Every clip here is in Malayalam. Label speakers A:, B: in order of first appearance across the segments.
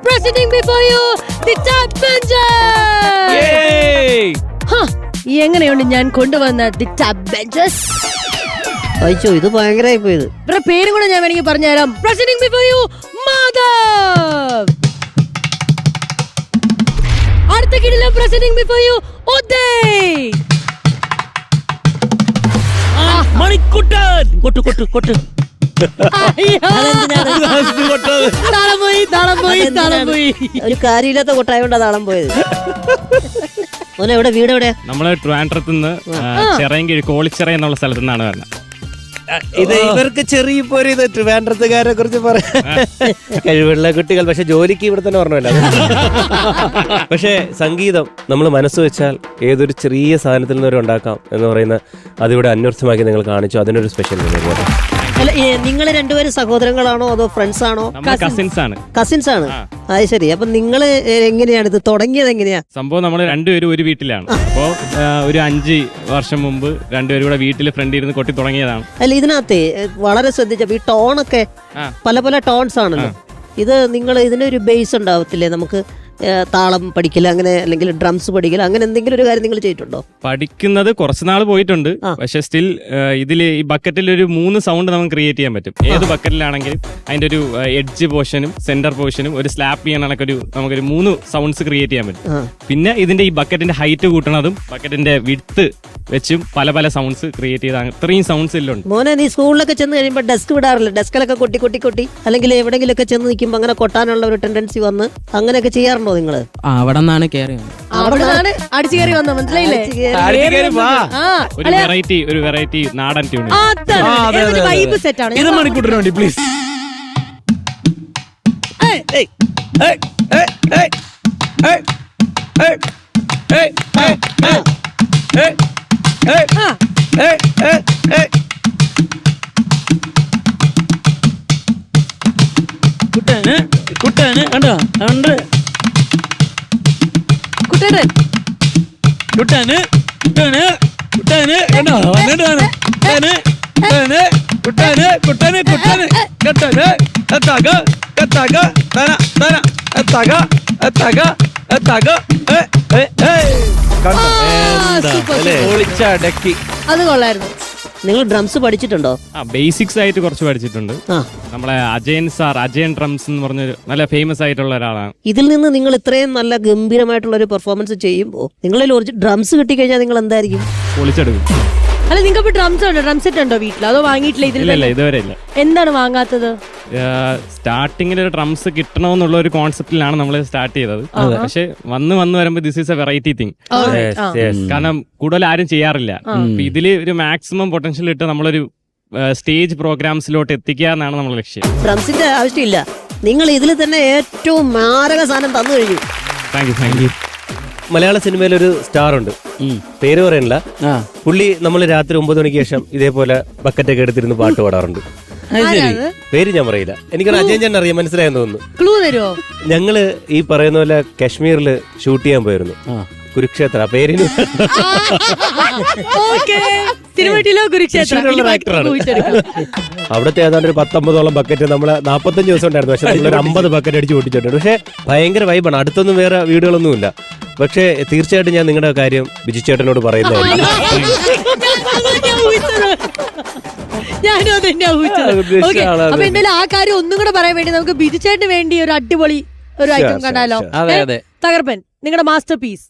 A: presenting before you the Top Benches. എങ്ങനെയുണ്ട് ഞാൻ കൊണ്ടുവന്ന ദി ടോപ്പ് ബെഞ്ചസ്?
B: അയ്യോ ഇത് ഭയങ്കരമായി പോയത്.
A: ഇവരുടെ പേരും കൂടെ ഞാൻ വേണമെങ്കിൽ പറഞ്ഞുതരാം. Presenting before you Madhav. അടുത്ത കിടിലം presenting before you Uday.
C: Manikuttan കൊട്ടു കൊട്ടു കൊട്ടു.
B: ഒരു കാര്യമില്ലാത്ത കൊട്ടായോണ്ടാ താളം പോയത്. എവിടെ വീട് എവിടെയാ?
D: നമ്മള് ട്രിവാൻഡ്രത്ത് നിന്ന് ചിറയൻകീഴ് കോളിച്ചിറ എന്നുള്ള സ്ഥലത്തു നിന്നാണ് വരുന്നത്.
C: ഇത് ഇവർക്ക് ചെറിയ പോര് ഇത് ട്രിവാൻഡ്രത്തുകാരെ കുറിച്ച് പറയാം. കഴിവുള്ള കുട്ടികൾ, പക്ഷെ ജോലിക്ക് ഇവിടെ തന്നെ പറഞ്ഞല്ലോ. പക്ഷെ സംഗീതം നമ്മൾ മനസ്സ് വെച്ചാൽ ഏതൊരു ചെറിയ സാധനത്തിൽ നിന്ന് ഉണ്ടാക്കാം എന്ന് പറയുന്ന അതിവിടെ അന്വർത്ഥമാക്കി നിങ്ങൾ കാണിച്ചു. അതിനൊരു സ്പെഷ്യൽ.
B: അല്ല, നിങ്ങൾ രണ്ടുപേരും സഹോദരങ്ങളാണോ അതോ ഫ്രണ്ട്സ് ആണോ?
D: കസിൻസ് ആണ്.
B: കസിൻസ് ആണ്. അത് ശരി. അപ്പൊ നിങ്ങള് എങ്ങനെയാണ് ഇത് തുടങ്ങിയത്? എങ്ങനെയാ
D: സംഭവം? നമ്മൾ രണ്ടുപേരും ഒരു വീട്ടിലാണ്. അപ്പോ ഒരു 5 വർഷം മുമ്പ് രണ്ടുപേരും കൂടെ വീട്ടിൽ ഫ്രണ്ട് ഇരുന്ന് കൊട്ടി തുടങ്ങിയതാണ്.
B: അല്ല, ഇതിനകത്ത് വളരെ ശ്രദ്ധിച്ചപ്പോ ഈ ടോണൊക്കെ പല പല ടോൺസ് ആണല്ലോ. ഇത് നിങ്ങൾ ഇതിനൊരു ബേസ് ഉണ്ടാവത്തില്ലേ? നമുക്ക് താളം പഠിക്കൽ അങ്ങനെ, അല്ലെങ്കിൽ ഡ്രംസ് പഠിക്കൽ അങ്ങനെ എന്തെങ്കിലും ഒരു കാര്യം നിങ്ങൾ ചെയ്തിട്ടുണ്ടോ?
D: പഠിക്കുന്നത് കുറച്ചുനാൾ പോയിട്ടുണ്ട്. പക്ഷെ സ്റ്റിൽ ഇതില് ഈ ബക്കറ്റിൽ ഒരു 3 സൗണ്ട് നമുക്ക് ക്രിയേറ്റ് ചെയ്യാൻ പറ്റും. ഏത് ബക്കറ്റിലാണെങ്കിലും അതിന്റെ ഒരു എഡ്ജ് പോർഷനും സെന്റർ പോർഷനും ഒരു സ്ലാപ്പ് ചെയ്യാനൊക്കെ നമുക്കൊരു 3 സൗണ്ട്സ് ക്രിയേറ്റ് ചെയ്യാൻ പറ്റും. പിന്നെ ഇതിന്റെ ഈ ബക്കറ്റിന്റെ ഹൈറ്റ് കൂട്ടണതും ബക്കറ്റിന്റെ വിഡ്ത്ത് വെച്ചും പല പല സൗണ്ട്സ് ക്രിയേറ്റ് ചെയ്ത ഇത്രയും സൗണ്ട്സ് എല്ലാം.
B: മോനെ, നീ സ്കൂളിലൊക്കെ ചെന്ന് കഴിയുമ്പോൾ ഡെസ്ക് വിടാറില്ല? ഡെസ്കിലൊക്കെ കൊട്ടി കൊട്ടി കൊട്ടി അല്ലെങ്കിൽ എവിടെങ്കിലും ഒക്കെ ചെന്ന് നിൽക്കുമ്പോൾ അങ്ങനെ കൊട്ടാനുള്ള ഒരു ടെൻഡൻസി വന്ന് അങ്ങനെയൊക്കെ ചെയ്യാറുണ്ടോ നിങ്ങള്?
E: അവിടെ നിന്നാണ് കയറി
A: അടിച്ചു കയറി വന്ന മനസ്സിലായില്ലേ?
D: ഒരു വെറൈറ്റി നാടൻ ട്യൂൺ.
A: വൈബ് സെറ്റ് ആണ്.
C: ഇത് മണിക്കൂറിന് വേണ്ടി പ്ലീസ്.
E: കുട്ടന് കുട്ടന് കണ്ടോ? ഉണ്ട്
A: കുട്ടേട്ടൻ
E: കുട്ടന് കുട്ടന് കുട്ടന് കണ്ടോ? വന്നിട്ടാണ് കുട്ടന് കുട്ടന് കുട്ടന് കുട്ടന് കുട്ടന് എത്താക എത്താക തന തന എത്താക എത്താക എത്താക.
A: അത് കൊള്ളായിരുന്നു.
B: നിങ്ങൾ ഡ്രംസ് പഠിച്ചിട്ടുണ്ടോ?
D: ബേസിക്സ് ആയിട്ട് കുറച്ച് പഠിച്ചിട്ടുണ്ട്. നമ്മളെ അജയൻ ഡ്രംസ് എന്ന് പറഞ്ഞൊരു നല്ല ഫേമസ് ആയിട്ടുള്ള ഒരാളാണ്.
B: ഇതിൽ നിന്ന് നിങ്ങൾ ഇത്രയും നല്ല ഗംഭീരമായിട്ടുള്ള ഒരു പെർഫോമൻസ് ചെയ്യുമ്പോൾ നിങ്ങളിൽ ഡ്രംസ് കിട്ടിക്കഴിഞ്ഞാൽ നിങ്ങൾ എന്തായിരിക്കും?
D: പൊളിച്ചെടുക്കും.
A: അല്ല, നിങ്ങൾക്ക് ഡ്രംസ് ഉണ്ടോ? ഡ്രം സെറ്റ് ഉണ്ടോ വീട്ടിൽ? അതോ വാങ്ങിയിട്ടില്ല?
D: ഇല്ല, ഇതുവരെ ഇല്ല.
A: എന്താണ് വാങ്ങാത്തത്?
D: സ്റ്റാർട്ടിങ്ങിൽ ഒരു ഡ്രംസ് കിട്ടണമെന്നുള്ള ഒരു കോൺസെപ്റ്റിലാണ് നമ്മൾ സ്റ്റാർട്ട് ചെയ്തത്. പക്ഷെ വന്ന് വരുമ്പോൾ this is A variety thing. കാരണം കൂടുതൽ ആരും ചെയ്യാറില്ല. ഇതില് ഒരു മാക്സിമം പൊട്ടൻഷ്യൽ ഇട്ട് നമ്മളൊരു സ്റ്റേജ് പ്രോഗ്രാംസിലോട്ട് എത്തിക്കുക എന്നാണ് നമ്മുടെ ലക്ഷ്യം.
B: ഡ്രംസിന്റെ ആവശ്യമില്ല, നിങ്ങൾ ഇതിൽ തന്നെ ഏറ്റവും മാരക സാധനം തന്നു കഴിഞ്ഞു.
D: Thank you.
C: മലയാള സിനിമയിലൊരു സ്റ്റാർ ഉണ്ട്, പേര് പറയണില്ല. പുള്ളി നമ്മൾ രാത്രി 9 മണിക്ക് ശേഷം ഇതേപോലെ ബക്കറ്റൊക്കെ എടുത്തിരുന്ന് പാട്ട് പാടാറുണ്ട്. പേര് ഞാൻ പറയില്ല. എനിക്കൊരു അജയൻ അറിയാം, മനസ്സിലായെന്ന് തോന്നുന്നു.
A: ക്ലൂ തരുമോ?
C: ഞങ്ങള് ഈ പറയുന്ന പോലെ കാശ്മീരില് ഷൂട്ട് ചെയ്യാൻ പോയിരുന്നു. കുരുക്ഷേത്ര പേരിന് അവിടുത്തെ ഏതാണ്ട് ഒരു 19ഓളം ബക്കറ്റ് നമ്മള് 45 ദിവസം ഉണ്ടായിരുന്നു. പക്ഷെ നമ്മളൊരു 50 ബക്കറ്റ് അടിച്ച് പൊട്ടിച്ചിട്ടുണ്ട്. പക്ഷെ ഭയങ്കര വൈബാണ്. അടുത്തൊന്നും വേറെ വീടുകളൊന്നുമില്ല. പക്ഷെ തീർച്ചയായിട്ടും ഞാൻ നിങ്ങളുടെ കാര്യം ബിജു ചേട്ടനോട് പറയുന്നതായിരിക്കും.
A: അപ്പൊ എന്തായാലും ആ കാര്യം ഒന്നും കൂടെ പറയാൻ വേണ്ടി നമുക്ക് ബിജു ചേട്ടന് വേണ്ടി ഒരു അടിപൊളി ഒരു ഐറ്റം കണ്ടാലോ? തകർപ്പൻ, നിങ്ങളുടെ masterpiece.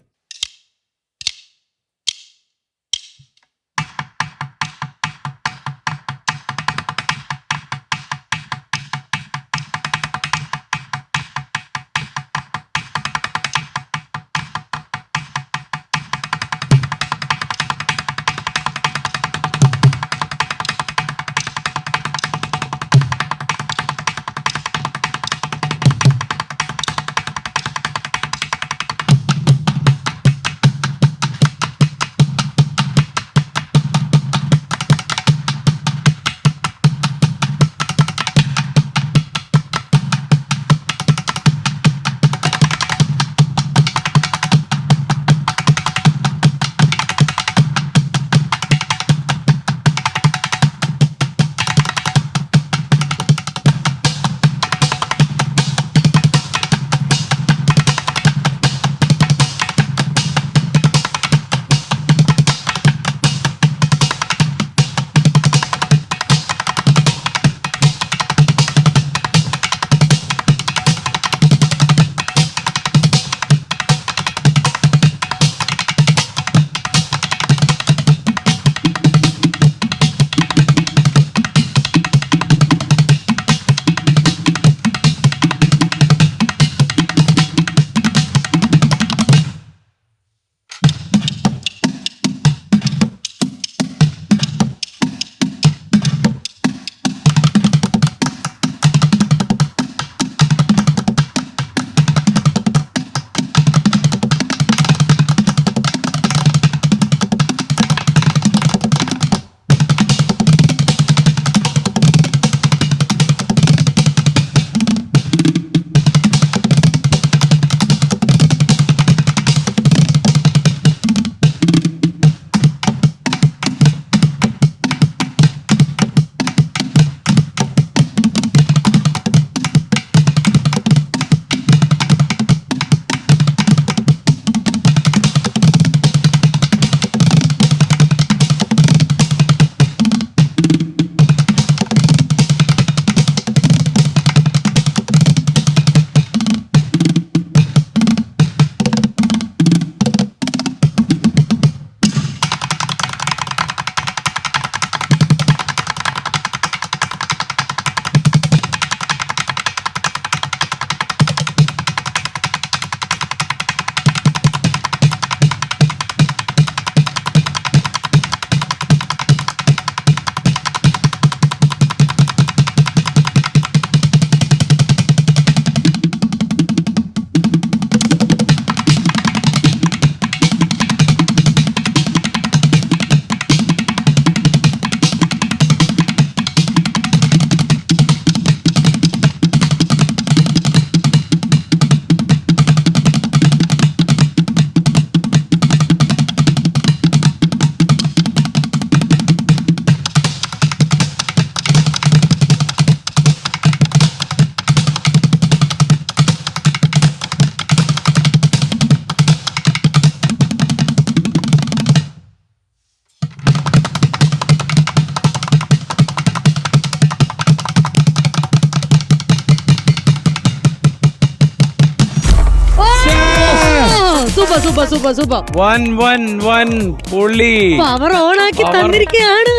A: Super super super super
E: 1-1-1 പുള്ളി.
A: പവർ ഓൺ ആക്കി തന്നിരിക്കുകയാണ്.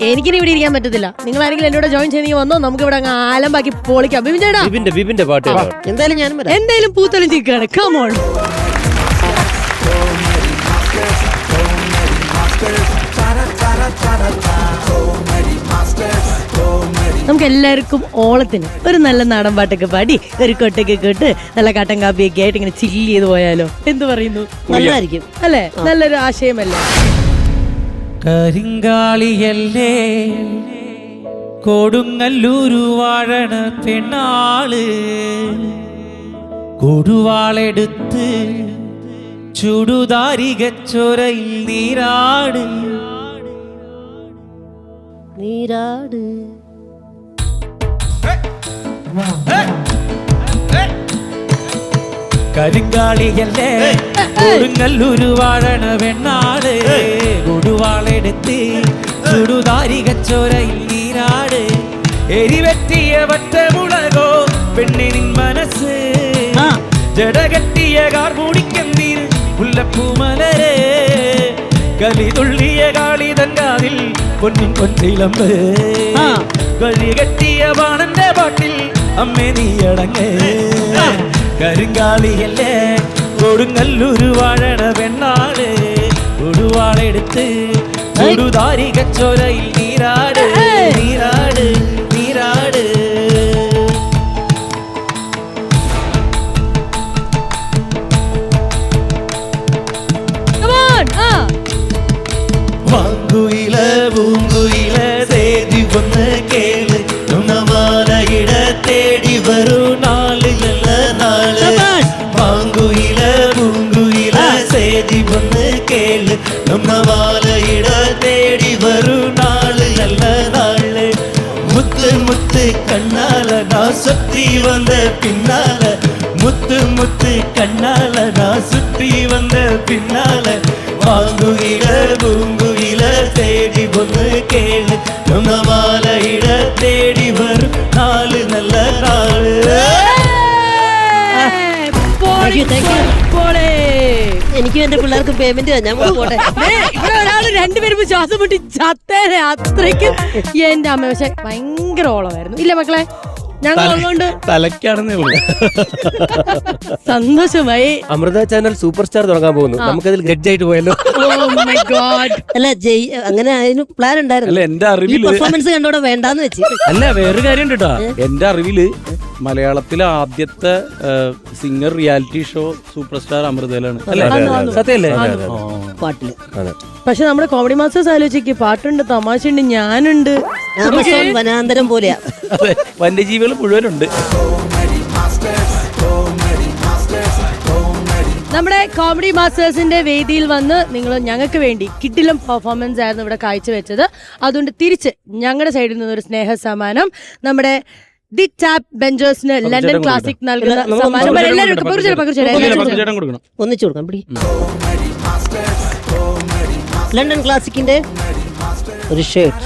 A: എനിക്കിനി ഇവിടെ ഇരിക്കാൻ പറ്റത്തില്ല. നിങ്ങൾ ആരെങ്കിലും എന്നോട് ജോയിൻ ചെയ്തെങ്കിൽ വന്നോ, നമുക്ക് ഇവിടെ അങ്ങ് ആലമ്പാക്കി പൊളിക്കാം. ബിബിൻ ചേട്ടാ
C: ബിബിന്റെ പാട്ട്
B: എന്തായാലും ഞാനും വരാം.
A: എന്തായാലും പൂത്തലും ചിക്കാണ്. കമോൺ. നമുക്ക് എല്ലാവർക്കും ഓളത്തിന് ഒരു നല്ല നാടൻ പാട്ടൊക്കെ പാടി ഒരു കൊട്ടൊക്കെ കേട്ട് നല്ല കട്ടൻ കാപ്പിയൊക്കെ ആയിട്ട് ഇങ്ങനെ ചില്ല് ചെയ്ത് പോയാലോ? എന്ത് പറയുന്നു?
B: നല്ലതായിരിക്കും
A: അല്ലേ? നല്ലൊരു ആശയമല്ലേ?
F: കരിങ്കാളിയല്ലേ കൊടുങ്ങല്ലൂരു വാഴണ പെണ്ണാള് കൊടുവാളെടുത്ത് ചുടുതാരികച്ചൊരയിൽ നീരാട്
B: നീരാട്.
F: കരിങ്കാളിയല്ലേ കൊടുങ്ങല്ലൂരു വാഴണ പെണ്ണാള് കൊടുവാളെടുത്ത് ചുടുതാരികച്ചൊരയിൽ നീരാട് എരിവെറ്റിയ വറ്റമുളകോ പെണ്ണിനിൻ മനസ്സ് ജടകെട്ടിയ കാർമൂടിക്കന്തീർ മുല്ലപ്പൂമലരെ കലിതുള്ളിയ കാളിതങ്കാതിൽ പൊന്നിൻ പൊന്നിലമ്പ് കഴികെട്ടിയ ബാണന്റെ പാട്ടിൽ അമ്മേ നീയടങ്ങ് കരിങ്കാളിയല്ലേ കൊടുങ്ങല്ലൂരു വാഴണ പെണ്ണാള് കൊടുവാളെടുത്ത് കൊടുതാരികച്ചൊരയിൽ നീരാട് നീരാട് നീരാട്. വാങ്കുയില പൂങ്കുയില തേടി വന്ന് കേള് നുണമാലയിട തേടി വരൂ നാളിലല്ല നാള്. വാങ്കുയില പൂങ്കുയില തേടി വന്ന് കേള് നുണമാലയിട തേടി വരൂ നാളിലല്ല നാള്. മുത്ത് മുത്ത് കണ്ണാല நான் சுத்தி வந்த பின்னால முத்து முத்து கண்ணால நான் சுத்தி வந்த பின்னால வாங்குயில பூங்குயில தேடி பொண்ணு கேளு மாலையிட தேடி வரும் நாலு நல்ல நாளு.
B: എനിക്കും എന്റെ പിള്ളേർക്ക് പേയ്മെന്റ് ഞാൻ പോട്ടെ.
A: ഇവിടെ ഒരാള് രണ്ടുപേരും ശ്വാസം മുട്ടി ചത്തേനെ. അത്രയ്ക്ക് എന്റെ അമ്മ. പക്ഷെ ഭയങ്കര ഓളമായിരുന്നു ഇല്ല മക്കളെ? ഞങ്ങൾ ഉള്ളതുകൊണ്ട്
C: തലക്കാണെന്നേ ഉള്ളൂ.
A: സന്തോഷമായി.
C: അമൃത ചാനൽ സൂപ്പർ സ്റ്റാർ തുടങ്ങാൻ പോകുന്നു. നമുക്കതിൽ ഗഡ്ജായിട്ട് പോയല്ലോ.
B: അല്ല അങ്ങനെ അതിന് പ്ലാൻ ഉണ്ടായിരുന്നു.
E: അല്ല എന്റെ അറിവില്
B: പെർഫോമൻസ് കണ്ടോടെ വേണ്ടാന്ന് വെച്ച്.
E: അല്ല വേറൊരു കാര്യം കേട്ടാ, എന്റെ അറിവില് മലയാളത്തിലെ ആദ്യത്തെ singer reality show super star അമൃതയിലാണ്.
C: സത്യല്ലേ?
B: പാട്ടില്
A: പക്ഷെ നമ്മുടെ കോമഡി മാസ്റ്റേഴ്സ് ആലോചിക്ക്, പാട്ടുണ്ട്, തമാശയുണ്ട്, ഞാനുണ്ട്.
B: ആമസോൺ വനാന്തരം പോലെയാ.
E: വന്യജീവികൾ മുഴുവനുണ്ട്.
A: നമ്മുടെ കോമഡി മാസ്റ്റേഴ്സിന്റെ വേദിയിൽ വന്ന് നിങ്ങൾ ഞങ്ങൾക്ക് വേണ്ടി കിഡിലും പെർഫോമൻസ് ആയിരുന്നു ഇവിടെ കാഴ്ചവെച്ചത്. അതുകൊണ്ട് തിരിച്ച് ഞങ്ങളുടെ സൈഡിൽ നിന്നൊരു സ്നേഹ സമ്മാനം നമ്മുടെ ദി ടാപ്പ് ബെഞ്ചേഴ്സിന് ലണ്ടൻ ക്ലാസിക് നൽകുന്ന സമ്മാനം. എല്ലാവർക്കും
B: ഒന്നിച്ചു കൊടുക്കാം. പിടി. ലണ്ടൻ ക്ലാസിക്കിന്റെ ഒരു ഷർട്ട്.